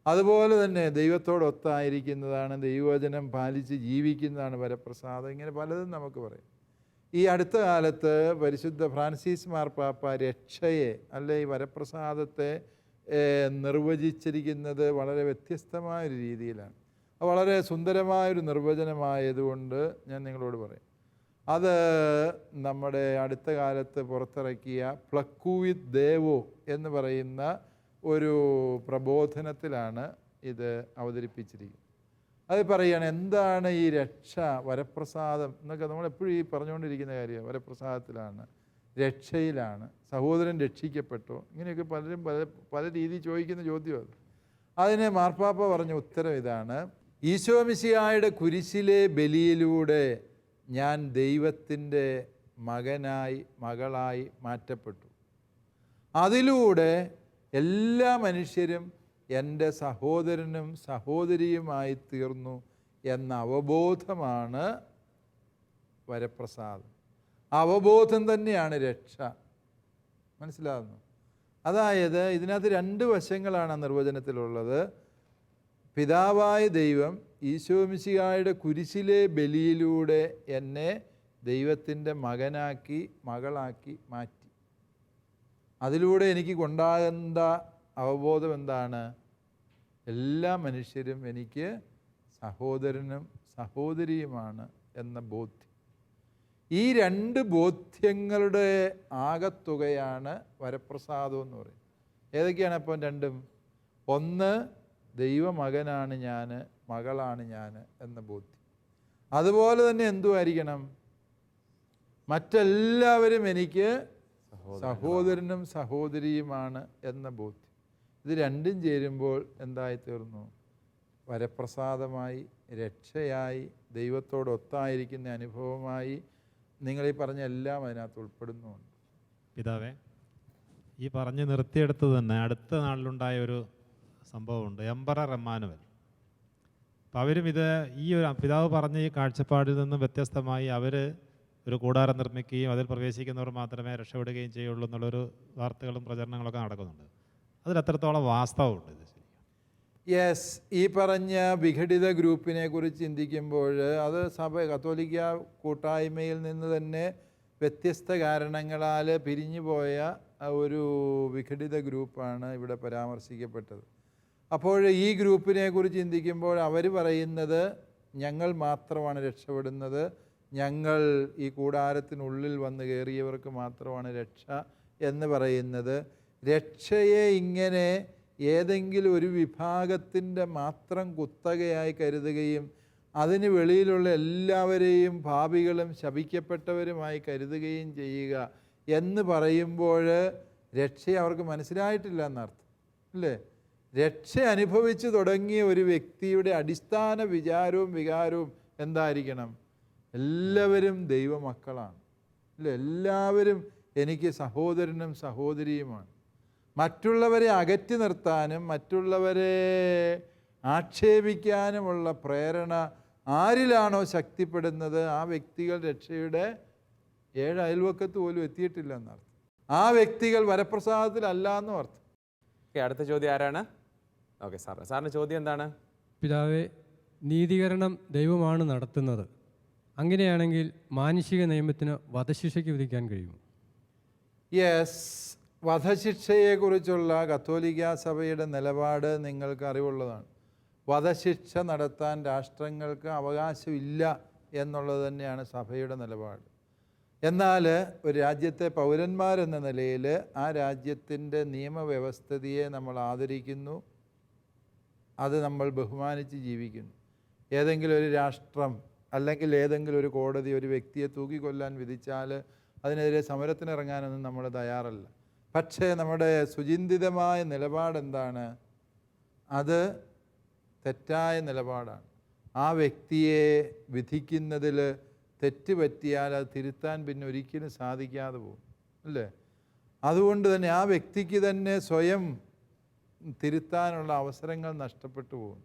അതുപോലെ തന്നെ ദൈവത്തോടൊത്തായിരിക്കുന്നതാണ്, ദൈവവചനം പാലിച്ച് ജീവിക്കുന്നതാണ് വരപ്രസാദം. ഇങ്ങനെ പലതും നമുക്ക് പറയും. ഈ അടുത്ത കാലത്ത് പരിശുദ്ധ ഫ്രാൻസിസ് മാർപ്പാപ്പ രക്ഷയെ, അല്ലെ ഈ വരപ്രസാദത്തെ നിർവചിച്ചിരിക്കുന്നത് വളരെ വ്യത്യസ്തമായൊരു രീതിയിലാണ്. അത് വളരെ സുന്ദരമായൊരു നിർവചനമായതുകൊണ്ട് ഞാൻ നിങ്ങളോട് പറയും. അത് നമ്മുടെ അടുത്ത കാലത്ത് പുറത്തിറക്കിയ പ്ലക്കൂവിത് ദേവോ എന്ന് പറയുന്ന ഒരു പ്രബോധനത്തിലാണ് ഇത് അവതരിപ്പിച്ചിരിക്കുന്നത്. അത് പറയുകയാണ്, എന്താണ് ഈ രക്ഷ, വരപ്രസാദം എന്നൊക്കെ നമ്മളെപ്പോഴും ഈ പറഞ്ഞുകൊണ്ടിരിക്കുന്ന കാര്യമാണ്. വരപ്രസാദത്തിലാണ്, രക്ഷയിലാണ്, സഹോദരൻ രക്ഷിക്കപ്പെട്ടോ, ഇങ്ങനെയൊക്കെ പലരും പല രീതിയിൽ ചോദിക്കുന്ന ചോദ്യമാണ്. അതിന് മാർപ്പാപ്പ പറഞ്ഞ ഉത്തരം ഇതാണ്: ഈശോ മിശിഹായുടെ കുരിശിലെ ബലിയിലൂടെ ഞാൻ ദൈവത്തിൻ്റെ മകനായി, മകളായി മാറ്റപ്പെട്ടു. അതിലൂടെ എല്ലാ മനുഷ്യരും എൻ്റെ സഹോദരനും സഹോദരിയുമായി തീർന്നു എന്ന അവബോധമാണ് വരപ്രസാദം. അവബോധം തന്നെയാണ് രക്ഷ. മനസ്സിലാകുന്നു? അതായത് ഇതിനകത്ത് 2 വശങ്ങളാണ് നിർവചനത്തിലുള്ളത്. പിതാവായ ദൈവം ഈശോ മിശിഹായുടെ കുരിശിലെ ബലിയിലൂടെ എന്നെ ദൈവത്തിൻ്റെ മകനാക്കി, മകളാക്കി മാറ്റി. അതിലൂടെ എനിക്ക് കൊണ്ടാകേണ്ട അവബോധം എന്താണ്? എല്ലാ മനുഷ്യരും എനിക്ക് സഹോദരനും സഹോദരിയുമാണ് എന്ന ബോധ്യം. ഈ 2 ബോധ്യങ്ങളുടെ ആകത്തുകയാണ് വരപ്രസാദം എന്ന് പറയുന്നത്. ഏതൊക്കെയാണ് അപ്പം 2? ഒന്ന്, ദൈവമകനാണ് ഞാൻ, മകളാണ് ഞാൻ എന്ന ബോധ്യം. അതുപോലെ തന്നെ എന്തുമായിരിക്കണം? മറ്റെല്ലാവരും എനിക്ക് സഹോദരനും സഹോദരിയുമാണ് എന്ന ബോധ്യം. ഇത് 2ഉം ചേരുമ്പോൾ എന്തായിത്തീർന്നു? വരപ്രസാദമായി, രക്ഷയായി, ദൈവത്തോടൊത്തായിരിക്കുന്ന അനുഭവമായി. നിങ്ങളീ പറഞ്ഞ എല്ലാം അതിനകത്ത് ഉൾപ്പെടുന്നുമുണ്ട്. പിതാവേ, ഈ പറഞ്ഞ് നിർത്തിയെടുത്തത് തന്നെ അടുത്ത നാളിലുണ്ടായ ഒരു സംഭവമുണ്ട്. Emperor Emmanuel. അപ്പം അവരും ഈ ഒരു പിതാവ് പറഞ്ഞ ഈ കാഴ്ചപ്പാടിൽ നിന്നും വ്യത്യസ്തമായി അവർ ഒരു കൂടാരം നിർമ്മിക്കുകയും അതിൽ പ്രവേശിക്കുന്നവർ മാത്രമേ രക്ഷപ്പെടുകയും ചെയ്യുള്ളൂ എന്നുള്ളൊരു വാർത്തകളും പ്രചരണങ്ങളൊക്കെ നടക്കുന്നുണ്ട്. അതിൽ എത്രത്തോളം വാസ്തവമുണ്ട് ഇത്? യെസ്, ഈ പറഞ്ഞ വിഘടിത ഗ്രൂപ്പിനെ കുറിച്ച് ചിന്തിക്കുമ്പോൾ അത് കത്തോലിക്ക കൂട്ടായ്മയിൽ നിന്ന് തന്നെ വ്യത്യസ്ത കാരണങ്ങളാൽ പിരിഞ്ഞുപോയ ഒരു വിഘടിത ഗ്രൂപ്പാണ് ഇവിടെ പരാമർശിക്കപ്പെട്ടത്. അപ്പോൾ ഈ ഗ്രൂപ്പിനെ കുറിച്ച് ചിന്തിക്കുമ്പോൾ അവർ പറയുന്നത് ഞങ്ങൾ മാത്രമാണ് രക്ഷപ്പെടുന്നത്, ഞങ്ങൾ ഈ കൂടാരത്തിനുള്ളിൽ വന്ന് കയറിയവർക്ക് മാത്രമാണ് രക്ഷ എന്ന് പറയുന്നത്. രക്ഷയെ ഇങ്ങനെ ഏതെങ്കിലും ഒരു വിഭാഗത്തിൻ്റെ മാത്രം കുത്തകയായി കരുതുകയും അതിന് വെളിയിലുള്ള എല്ലാവരെയും പാപികളും ശപിക്കപ്പെട്ടവരുമായി കരുതുകയും ചെയ്യുക എന്ന് പറയുമ്പോൾ രക്ഷ അവർക്ക് മനസ്സിലായിട്ടില്ല എന്നർത്ഥം, അല്ലേ? രക്ഷ അനുഭവിച്ചു തുടങ്ങിയ ഒരു വ്യക്തിയുടെ അടിസ്ഥാന വിചാരവും വികാരവും എന്തായിരിക്കണം? എല്ലാവരും ദൈവമക്കളാണ്, അല്ലേ? എല്ലാവരും എനിക്ക് സഹോദരനും സഹോദരിയുമാണ്. മറ്റുള്ളവരെ അകറ്റി നിർത്താനും മറ്റുള്ളവരെ ആക്ഷേപിക്കാനുമുള്ള പ്രേരണ ആരിലാണോ ശക്തിപ്പെടുന്നത് ആ വ്യക്തികൾ രക്ഷയുടെ 7 അയൽവക്കത്ത് പോലും എത്തിയിട്ടില്ല എന്നർത്ഥം. ആ വ്യക്തികൾ വരപ്രസാദത്തിലല്ല എന്നും അർത്ഥം. അടുത്ത ചോദ്യം ആരാണ്? ഓക്കെ സാറിൻ്റെ ചോദ്യം എന്താണ്? പിതാവേ, നീതീകരണം ദൈവമാണ് നടത്തുന്നത്. അങ്ങനെയാണെങ്കിൽ മാനുഷിക നിയമത്തിന് വധശിക്ഷയ്ക്ക് വിധിക്കാൻ കഴിയുമോ? യെസ്, വധശിക്ഷയെക്കുറിച്ചുള്ള കത്തോലിക്ക സഭയുടെ നിലപാട് നിങ്ങൾക്ക് അറിവുള്ളതാണ്. വധശിക്ഷ നടത്താൻ രാഷ്ട്രങ്ങൾക്ക് അവകാശമില്ല എന്നുള്ളത് തന്നെയാണ് സഭയുടെ നിലപാട്. എന്നാൽ ഒരു രാജ്യത്തെ പൗരന്മാരെന്ന നിലയിൽ ആ രാജ്യത്തിൻ്റെ നിയമവ്യവസ്ഥിതിയെ നമ്മൾ ആദരിക്കുന്നു, അത് നമ്മൾ ബഹുമാനിച്ച് ജീവിക്കുന്നു. ഏതെങ്കിലും ഒരു രാഷ്ട്രം അല്ലെങ്കിൽ ഏതെങ്കിലും ഒരു കോടതി ഒരു വ്യക്തിയെ തൂക്കിക്കൊല്ലാൻ വിധിച്ചാൽ അതിനെതിരെ സമരത്തിനിറങ്ങാനൊന്നും നമ്മൾ തയ്യാറല്ല. പക്ഷേ നമ്മുടെ സുചിന്തിതമായ നിലപാടെന്താണ്? അത് തെറ്റായ നിലപാടാണ്. ആ വ്യക്തിയെ വിധിക്കുന്നതിൽ തെറ്റ് പറ്റിയാൽ അത് തിരുത്താൻ പിന്നെ ഒരിക്കലും സാധിക്കാതെ പോകും, അല്ലേ? അതുകൊണ്ട് തന്നെ ആ വ്യക്തിക്ക് തന്നെ സ്വയം തിരുത്താനുള്ള അവസരങ്ങൾ നഷ്ടപ്പെട്ടു പോകും.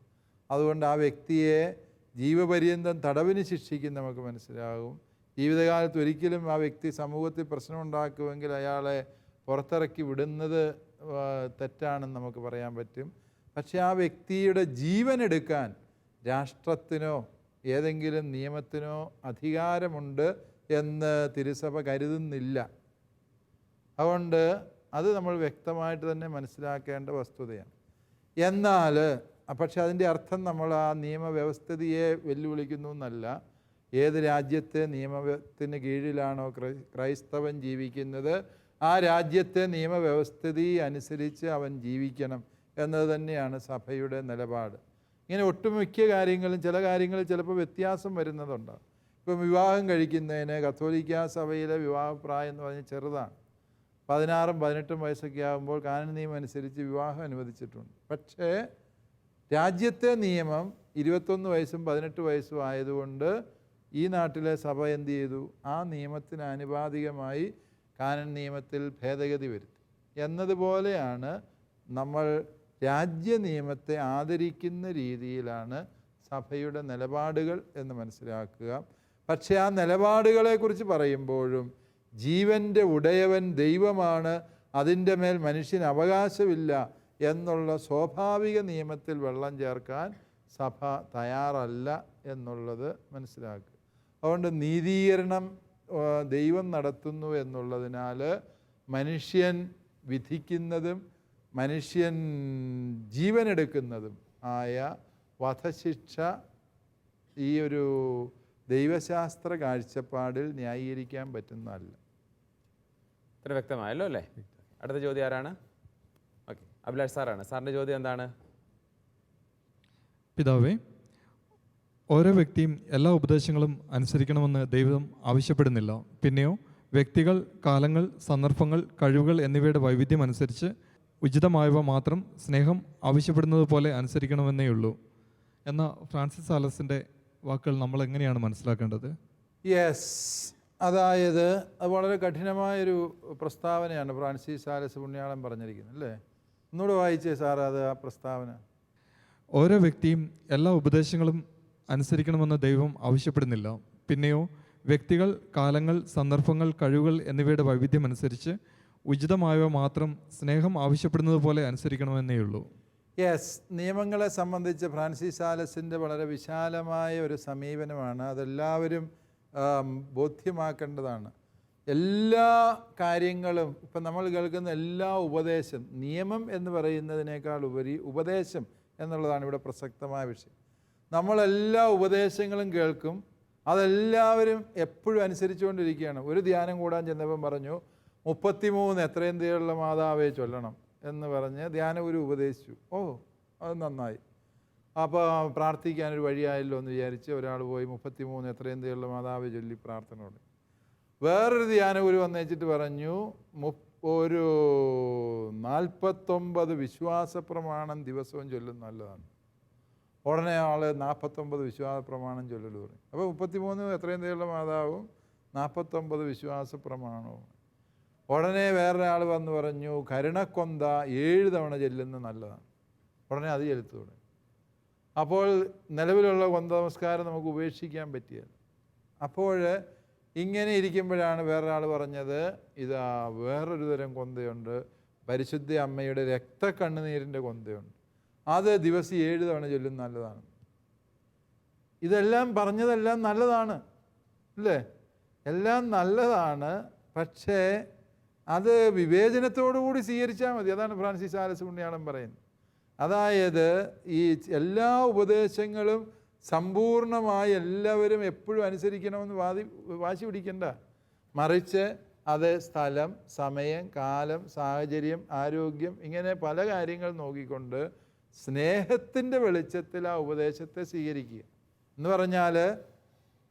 അതുകൊണ്ട് ആ വ്യക്തിയെ ജീവപര്യന്തം തടവിന് ശിക്ഷിക്കും നമുക്ക് മനസ്സിലാകും. ജീവിതകാലത്ത് ഒരിക്കലും ആ വ്യക്തി സമൂഹത്തിൽ പ്രശ്നമുണ്ടാക്കുമെങ്കിൽ അയാളെ പുറത്തിറക്കി വിടുന്നത് തെറ്റാണെന്ന് നമുക്ക് പറയാൻ പറ്റും. പക്ഷേ ആ വ്യക്തിയുടെ ജീവൻ എടുക്കാൻ രാഷ്ട്രത്തിനോ ഏതെങ്കിലും നിയമത്തിനോ അധികാരമുണ്ട് എന്ന് തിരുസഭ കരുതുന്നില്ല. അതുകൊണ്ട് അത് നമ്മൾ വ്യക്തമായിട്ട് തന്നെ മനസ്സിലാക്കേണ്ട വസ്തുതയാണ്. എന്നാൽ പക്ഷെ അതിൻ്റെ അർത്ഥം നമ്മൾ ആ നിയമവ്യവസ്ഥിതിയെ വെല്ലുവിളിക്കുന്നു എന്നല്ല. ഏത് രാജ്യത്തെ നിയമത്തിന് കീഴിലാണോ ക്രൈസ്തവൻ ജീവിക്കുന്നത് ആ രാജ്യത്തെ നിയമവ്യവസ്ഥിതി അനുസരിച്ച് അവൻ ജീവിക്കണം എന്നത് തന്നെയാണ് സഭയുടെ നിലപാട്. ഇങ്ങനെ ഒട്ടുമിക്ക കാര്യങ്ങളും ചില കാര്യങ്ങളിൽ ചിലപ്പോൾ വ്യത്യാസം വരുന്നതുണ്ടാകും. ഇപ്പം വിവാഹം കഴിക്കുന്നതിന് കത്തോലിക്ക സഭയിലെ വിവാഹപ്രായം എന്ന് പറഞ്ഞാൽ ചെറുതാണ്. 16-18 വയസ്സൊക്കെ ആകുമ്പോൾ കാനൻ നിയമം അനുസരിച്ച് വിവാഹം അനുവദിച്ചിട്ടുണ്ട്. പക്ഷേ രാജ്യത്തെ നിയമം 21 വയസ്സും 18 വയസ്സും ആയതുകൊണ്ട് ഈ നാട്ടിലെ സഭ എന്ത് ചെയ്തു? ആ നിയമത്തിന് ആനുപാതികമായി കാനൻ നിയമത്തിൽ ഭേദഗതി വരുത്തി എന്നതുപോലെയാണ് നമ്മൾ രാജ്യ നിയമത്തെ ആദരിക്കുന്ന രീതിയിലാണ് സഭയുടെ നിലപാടുകൾ എന്ന് മനസ്സിലാക്കുക. പക്ഷേ ആ നിലപാടുകളെക്കുറിച്ച് പറയുമ്പോഴും ജീവൻ്റെ ഉടയവൻ ദൈവമാണ്, അതിൻ്റെ മേൽ മനുഷ്യന് അവകാശമില്ല എന്നുള്ള സ്വാഭാവിക നിയമത്തിൽ വെള്ളം ചേർക്കാൻ സഭ തയ്യാറല്ല എന്നുള്ളത് മനസ്സിലാക്കുക. അതുകൊണ്ട് നീതീകരണം ദൈവം നടത്തുന്നു എന്നുള്ളതിനാൽ മനുഷ്യൻ വിധിക്കുന്നതും മനുഷ്യൻ ജീവനെടുക്കുന്നതും ആയ വധശിക്ഷ ഈ ഒരു ദൈവശാസ്ത്ര കാഴ്ചപ്പാടിൽ ന്യായീകരിക്കാൻ പറ്റുന്നതല്ല. ഇത്ര വ്യക്തമായല്ലോ അല്ലേ? അടുത്ത ചോദ്യം ആരാണ്? ഓക്കെ, അഭിലാഷ് സാറാണ്. സാറിൻ്റെ ചോദ്യം എന്താണ്? പിതാവേ, ഓരോ വ്യക്തിയും എല്ലാ ഉപദേശങ്ങളും അനുസരിക്കണമെന്ന് ദൈവം ആവശ്യപ്പെടുന്നില്ല. പിന്നെയോ വ്യക്തികൾ, കാലങ്ങൾ, സന്ദർഭങ്ങൾ, കഴിവുകൾ എന്നിവയുടെ വൈവിധ്യം അനുസരിച്ച് ഉചിതമായവ മാത്രം സ്നേഹം ആവശ്യപ്പെടുന്നത് പോലെ അനുസരിക്കണമെന്നേ ഉള്ളൂ എന്ന ഫ്രാൻസിസ് സാലസിൻ്റെ വാക്കുകൾ നമ്മൾ എങ്ങനെയാണ് മനസ്സിലാക്കേണ്ടത്? യെസ്, അതായത് അത് വളരെ കഠിനമായൊരു പ്രസ്താവനയാണ് ഫ്രാൻസിസ് സാലസ് പുണ്യാളൻ പറഞ്ഞിരിക്കുന്നത്, അല്ലേ? ഒന്നുകൂടെ വായിച്ചേ സാർ അത് ആ പ്രസ്താവന. ഓരോ വ്യക്തിയും എല്ലാ ഉപദേശങ്ങളും അനുസരിക്കണമെന്ന് ദൈവം ആവശ്യപ്പെടുന്നില്ല. പിന്നെയോ വ്യക്തികൾ, കാലങ്ങൾ, സന്ദർഭങ്ങൾ, കഴിവുകൾ എന്നിവയുടെ വൈവിധ്യം അനുസരിച്ച് ഉചിതമായവ മാത്രം സ്നേഹം ആവശ്യപ്പെടുന്നത് പോലെ അനുസരിക്കണമെന്നേ ഉള്ളൂ. യെസ്, നിയമങ്ങളെ സംബന്ധിച്ച് ഫ്രാൻസിസ് സാലസിൻ്റെ വളരെ വിശാലമായ ഒരു സമീപനമാണ്. അതെല്ലാവരും ബോധ്യമാക്കേണ്ടതാണ്. എല്ലാ കാര്യങ്ങളും ഇപ്പം നമ്മൾ കേൾക്കുന്ന എല്ലാ ഉപദേശം, നിയമം എന്ന് പറയുന്നതിനേക്കാൾ ഉപരി ഉപദേശം എന്നുള്ളതാണ് ഇവിടെ പ്രസക്തമായ വിഷയം. നമ്മളെല്ലാ ഉപദേശങ്ങളും കേൾക്കും, അതെല്ലാവരും എപ്പോഴും അനുസരിച്ചുകൊണ്ടിരിക്കുകയാണ്. ഒരു ധ്യാനം കൂടാൻ ചെന്നപ്പം പറഞ്ഞു 33 എത്രയും തീയുള്ള മാതാവേ ചൊല്ലണം എന്ന് പറഞ്ഞ് ധ്യാനഗുരു ഉപദേശിച്ചു. ഓ, അത് നന്നായി, അപ്പോൾ പ്രാർത്ഥിക്കാനൊരു വഴിയായല്ലോ എന്ന് വിചാരിച്ച് ഒരാൾ പോയി 33 എത്രയും തീയുള്ള മാതാവേ ചൊല്ലി പ്രാർത്ഥനയോടെ. വേറൊരു ധ്യാനഗുരു വന്നേച്ചിട്ട് പറഞ്ഞു ഒരു 49 വിശ്വാസ പ്രമാണം ദിവസവും ചൊല്ലും നല്ലതാണ്. ഉടനെ ആൾ 49 വിശ്വാസ പ്രമാണം ചൊല്ലൽ പറയും. അപ്പോൾ 33 എത്രയും തീയുള്ള മാതാവും 49 വിശ്വാസ പ്രമാണവും. ഉടനെ വേറൊരാൾ വന്ന് പറഞ്ഞു കരുണക്കൊന്ത 7 തവണ ചെല്ലുന്നത് നല്ലതാണ്. ഉടനെ അത് ചെലുത്തു തുടങ്ങി. അപ്പോൾ നിലവിലുള്ള കൊന്ത നമസ്കാരം നമുക്ക് ഉപേക്ഷിക്കാൻ പറ്റിയത്. അപ്പോൾ ഇങ്ങനെ ഇരിക്കുമ്പോഴാണ് വേറൊരാൾ പറഞ്ഞത് ഇതാ വേറൊരു തരം കൊന്തയുണ്ട്, പരിശുദ്ധ അമ്മയുടെ രക്തക്കണ്ണുനീരിൻ്റെ കൊന്തയുണ്ട്. അത് ദിവസം 7 തവണ ചൊല്ലുന്നത് നല്ലതാണ്. ഇതെല്ലാം പറഞ്ഞതെല്ലാം നല്ലതാണ് അല്ലേ? എല്ലാം നല്ലതാണ്. പക്ഷേ അത് വിവേചനത്തോടു കൂടി സ്വീകരിച്ചാൽ മതി. അതാണ് ഫ്രാൻസിസ് സാലസ് പുണ്യാളൻ പറയുന്നത്. അതായത് ഈ എല്ലാ ഉപദേശങ്ങളും സമ്പൂർണ്ണമായി എല്ലാവരും എപ്പോഴും അനുസരിക്കണമെന്ന് വാശി പിടിക്കണ്ട. മറിച്ച് അത് സ്ഥലം, സമയം, കാലം, സാഹചര്യം, ആരോഗ്യം, ഇങ്ങനെ പല കാര്യങ്ങൾ നോക്കിക്കൊണ്ട് സ്നേഹത്തിൻ്റെ വെളിച്ചത്തിൽ ആ ഉപദേശത്തെ സ്വീകരിക്കുക. എന്ന് പറഞ്ഞാൽ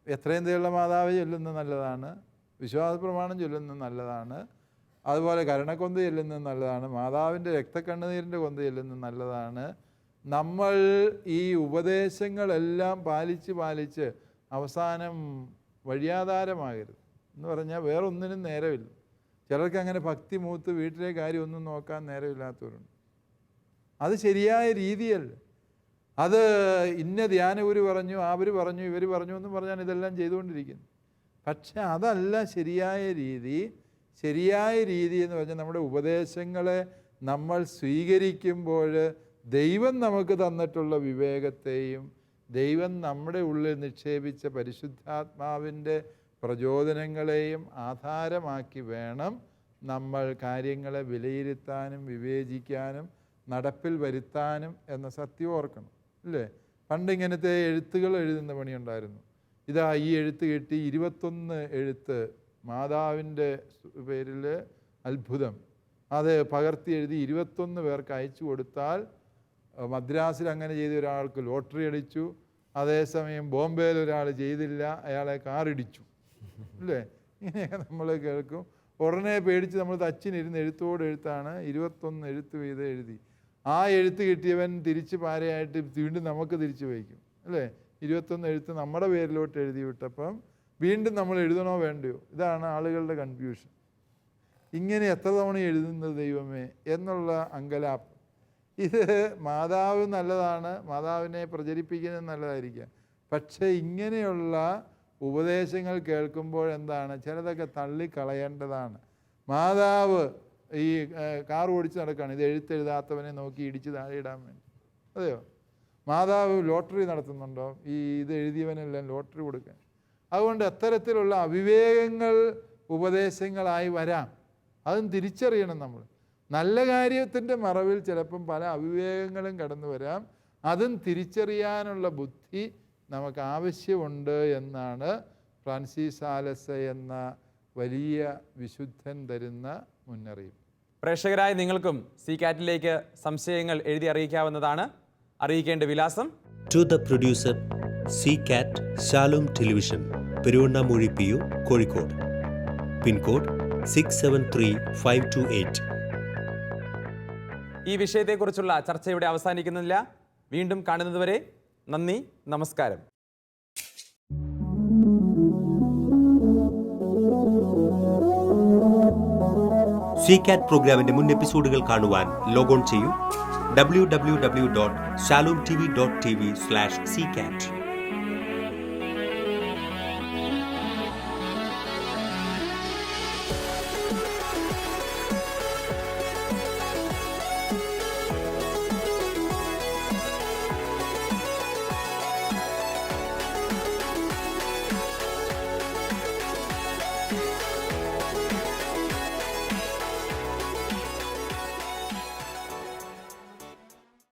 എത്രയും ദയുള്ള മാതാവ് ചൊല്ലുന്നത് നല്ലതാണ്, വിശ്വാസ പ്രമാണം ചൊല്ലുന്നത് നല്ലതാണ്, അതുപോലെ കരുണക്കൊന്ത് ചെല്ലുന്നത് നല്ലതാണ്, മാതാവിൻ്റെ രക്തക്കണ്ണുനീരിൻ്റെ കൊന്ത് ചെല്ലുന്നത് നല്ലതാണ്. നമ്മൾ ഈ ഉപദേശങ്ങളെല്ലാം പാലിച്ച് അവസാനം വഴിയാധാരമാകരുത്. എന്ന് പറഞ്ഞാൽ വേറൊന്നിനും നേരമില്ല. ചിലർക്ക് അങ്ങനെ ഭക്തി മൂത്ത് വീട്ടിലെ കാര്യം ഒന്നും നോക്കാൻ നേരമില്ലാത്തവരുണ്ട്. അത് ശരിയായ രീതിയല്ല. അത് ഇന്ന ധ്യാനഗുരു പറഞ്ഞു, അവർ പറഞ്ഞു, ഇവർ പറഞ്ഞു എന്ന് പറഞ്ഞാൽ ഇതെല്ലാം ചെയ്തുകൊണ്ടിരിക്കുന്നു. പക്ഷെ അതല്ല ശരിയായ രീതി. ശരിയായ രീതി എന്ന് പറഞ്ഞാൽ നമ്മുടെ ഉപദേശങ്ങളെ നമ്മൾ സ്വീകരിക്കുമ്പോൾ ദൈവം നമുക്ക് തന്നിട്ടുള്ള വിവേകത്തെയും ദൈവം നമ്മുടെ ഉള്ളിൽ നിക്ഷേപിച്ച പരിശുദ്ധാത്മാവിൻ്റെ പ്രചോദനങ്ങളെയും ആധാരമാക്കി വേണം നമ്മൾ കാര്യങ്ങളെ വിലയിരുത്താനും വിവേചിക്കാനും നടപ്പിൽ വരുത്താനും എന്ന സത്യം ഓർക്കണം അല്ലേ? പണ്ട് ഇങ്ങനത്തെ എഴുത്തുകൾ എഴുതുന്ന പണിയുണ്ടായിരുന്നു. ഇതാ ഈ എഴുത്ത് കിട്ടി, 21 എഴുത്ത് മാതാവിൻ്റെ പേരിൽ അത്ഭുതം, അത് പകർത്തി എഴുതി 21 പേർക്ക് അയച്ചു കൊടുത്താൽ മദ്രാസിൽ അങ്ങനെ ചെയ്ത ഒരാൾക്ക് ലോട്ടറി അടിച്ചു. അതേസമയം ബോംബെയിൽ ഒരാൾ ചെയ്തില്ല, അയാളെ കാറിടിച്ചു അല്ലേ? ഇങ്ങനെയൊക്കെ നമ്മൾ കേൾക്കും. ഉടനെ പേടിച്ച് നമ്മൾ തച്ചിനിരുന്ന് എഴുത്താണ് 21 എഴുത്ത് വീതം എഴുതി. ആ എഴുത്ത് കിട്ടിയവൻ തിരിച്ച് പാരയായിട്ട് വീണ്ടും നമുക്ക് തിരിച്ചു വയ്ക്കും അല്ലേ? 21 എഴുത്ത് നമ്മുടെ പേരിലോട്ട് എഴുതി വിട്ടപ്പം വീണ്ടും നമ്മൾ എഴുതണോ വേണ്ടയോ? ഇതാണ് ആളുകളുടെ കൺഫ്യൂഷൻ. ഇങ്ങനെ എത്ര തവണ എഴുതുന്നത് ദൈവമേ എന്നുള്ള അങ്കലാപ്പ്. ഇത് മാതാവ് നല്ലതാണ്, മാതാവിനെ പ്രചരിപ്പിക്കുന്നത് നല്ലതായിരിക്കാം. പക്ഷേ ഇങ്ങനെയുള്ള ഉപദേശങ്ങൾ കേൾക്കുമ്പോൾ എന്താണ്, ചിലതൊക്കെ തള്ളിക്കളയേണ്ടതാണ്. മാതാവ് ഈ കാർ ഓടിച്ച് നടക്കുകയാണ്, ഇത് എഴുത്തെഴുതാത്തവനെ നോക്കി ഇടിച്ച് താഴെ ഇടാൻ വേണ്ടി. അതെയോ? മാതാവ് ലോട്ടറി നടത്തുന്നുണ്ടോ? ഇത് എഴുതിയവനെല്ലാം ലോട്ടറി കൊടുക്കാൻ. അതുകൊണ്ട് അത്തരത്തിലുള്ള അവിവേകങ്ങൾ ഉപദേശങ്ങളായി വരാം. അതും തിരിച്ചറിയണം നമ്മൾ. നല്ല കാര്യത്തിൻ്റെ മറവിൽ ചിലപ്പം പല അവിവേകങ്ങളും കടന്നു വരാം. അതും തിരിച്ചറിയാനുള്ള ബുദ്ധി നമുക്ക് ആവശ്യമുണ്ട് എന്നാണ് ഫ്രാൻസിസ് സാലസ് എന്ന വലിയ വിശുദ്ധൻ തരുന്ന മുന്നറിയിപ്പ്. പ്രേക്ഷകരായ നിങ്ങൾക്കും CCAT-ലേക്ക് സംശയങ്ങൾ എഴുതി അറിയിക്കാവുന്നതാണ്. അറിയിക്കേണ്ട വിലാസം: To the producer, CCAT, Shalom Television, Peruvannamuzhi PO, Kozhikode. Pincode 673528. ഈ വിഷയത്തെക്കുറിച്ചുള്ള ചർച്ച ഇവിടെ അവസാനിക്കുന്നില്ല. വീണ്ടും കാണുന്നതുവരെ നന്ദി, നമസ്കാരം. CCAT പ്രോഗ്രാമിന്റെ മുൻ എപ്പിസോഡുകൾ കാണുവാൻ ലോഗോൺ ചെയ്യൂ www.shalomtv.tv/ccat.